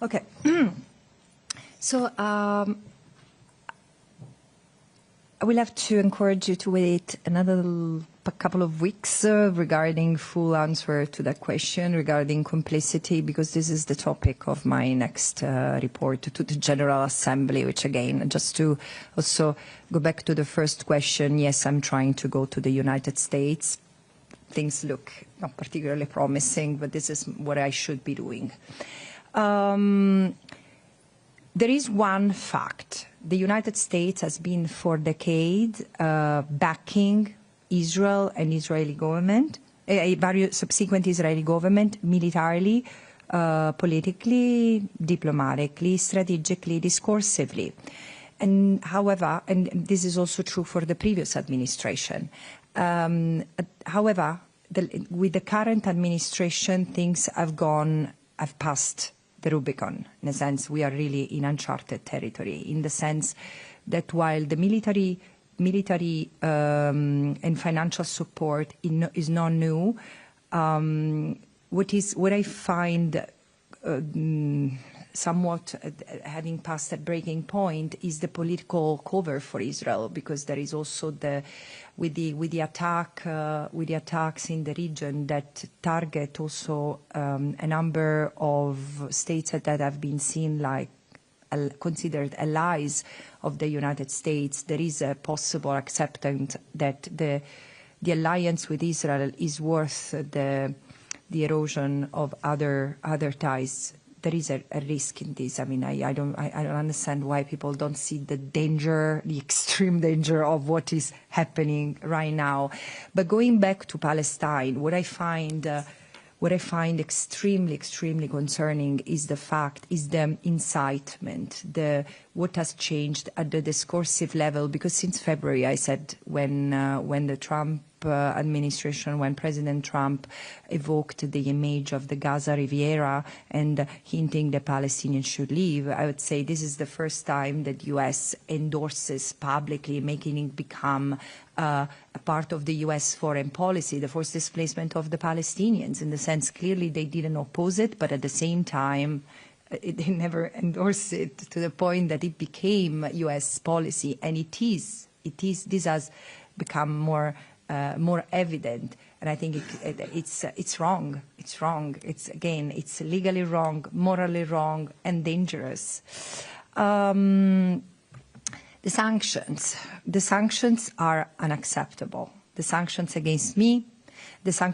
Okay. So I will have to encourage you to wait another couple of weeks regarding full answer to that question regarding complicity, because this is the topic of my next report to the General Assembly, which again, just to also go back to the first question, yes, I'm trying to go to the United States. Things look not particularly promising, but this is what I should be doing. There is one fact. The United States has been for decades backing Israel and Israeli government, various subsequent Israeli government, militarily, politically, diplomatically, strategically, discursively. And however, and this is also true for the previous administration, however, with the current administration, things have passed the Rubicon. In a sense, we are really in uncharted territory, in the sense that while the military and financial support is not new, what I find somewhat having passed that breaking point is the political cover for Israel, because there is also with the attacks in the region that target also a number of states that have been seen like considered allies of the United States. There is a possible acceptance that the alliance with Israel is worth the erosion of other ties. There is a risk in this. I mean, I don't understand why people don't see the danger, the extreme danger of what is happening right now. But going back to Palestine, what I find extremely concerning is the incitement, what has changed at the discursive level. Because since February, I said when the Trump administration, when President Trump evoked the image of the Gaza Riviera and hinting the Palestinians should leave, I would say this is the first time that U.S. endorses publicly, making it become a part of the U.S. foreign policy, the forced displacement of the Palestinians. In the sense, clearly they didn't oppose it, but at the same time, they never endorsed it to the point that it became U.S. policy, and this has become more evident, and I think it's wrong. It's wrong. It's legally wrong, morally wrong, and dangerous. The sanctions are unacceptable. The sanctions against me,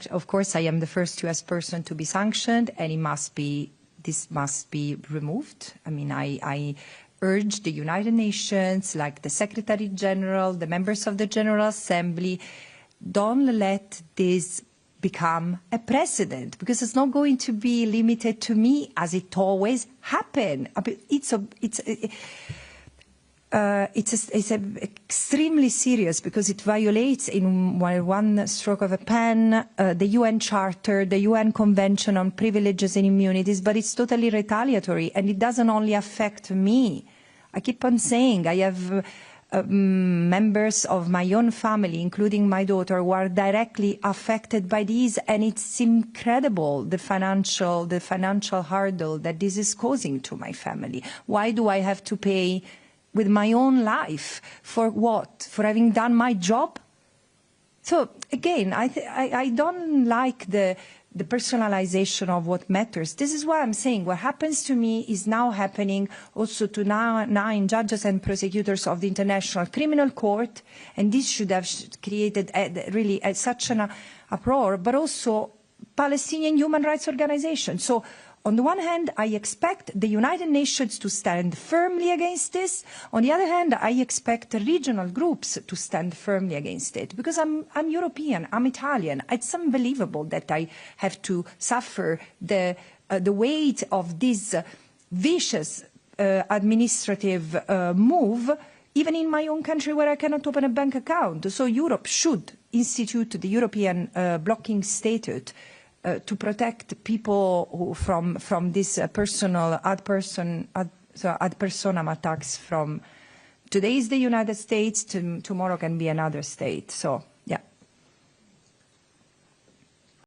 of course, I am the first U.S. person to be sanctioned, and this must be removed. I mean, I urge the United Nations, like the Secretary General, the members of the General Assembly, don't let this become a precedent, because it's not going to be limited to me as it always happened. It's extremely serious, because it violates in one stroke of a pen the UN Charter, the UN Convention on Privileges and Immunities, but it's totally retaliatory, and it doesn't only affect me. I keep on saying I have members of my own family, including my daughter, who are directly affected by these, and it's incredible the financial hurdle that this is causing to my family. Why do I have to pay with my own life? For what? For having done my job? So again, I don't like the personalization of what matters. This is why I'm saying what happens to me is now happening also to 9 judges and prosecutors of the International Criminal Court, and this should have created really such an uproar, but also Palestinian human rights organizations. So on the one hand, I expect the United Nations to stand firmly against this. On the other hand, I expect regional groups to stand firmly against it, because I'm European, I'm Italian. It's unbelievable that I have to suffer the weight of this vicious administrative move, even in my own country where I cannot open a bank account. So Europe should institute the European blocking statute to protect people from this personal ad personam attacks from today is the United States, tomorrow can be another state. So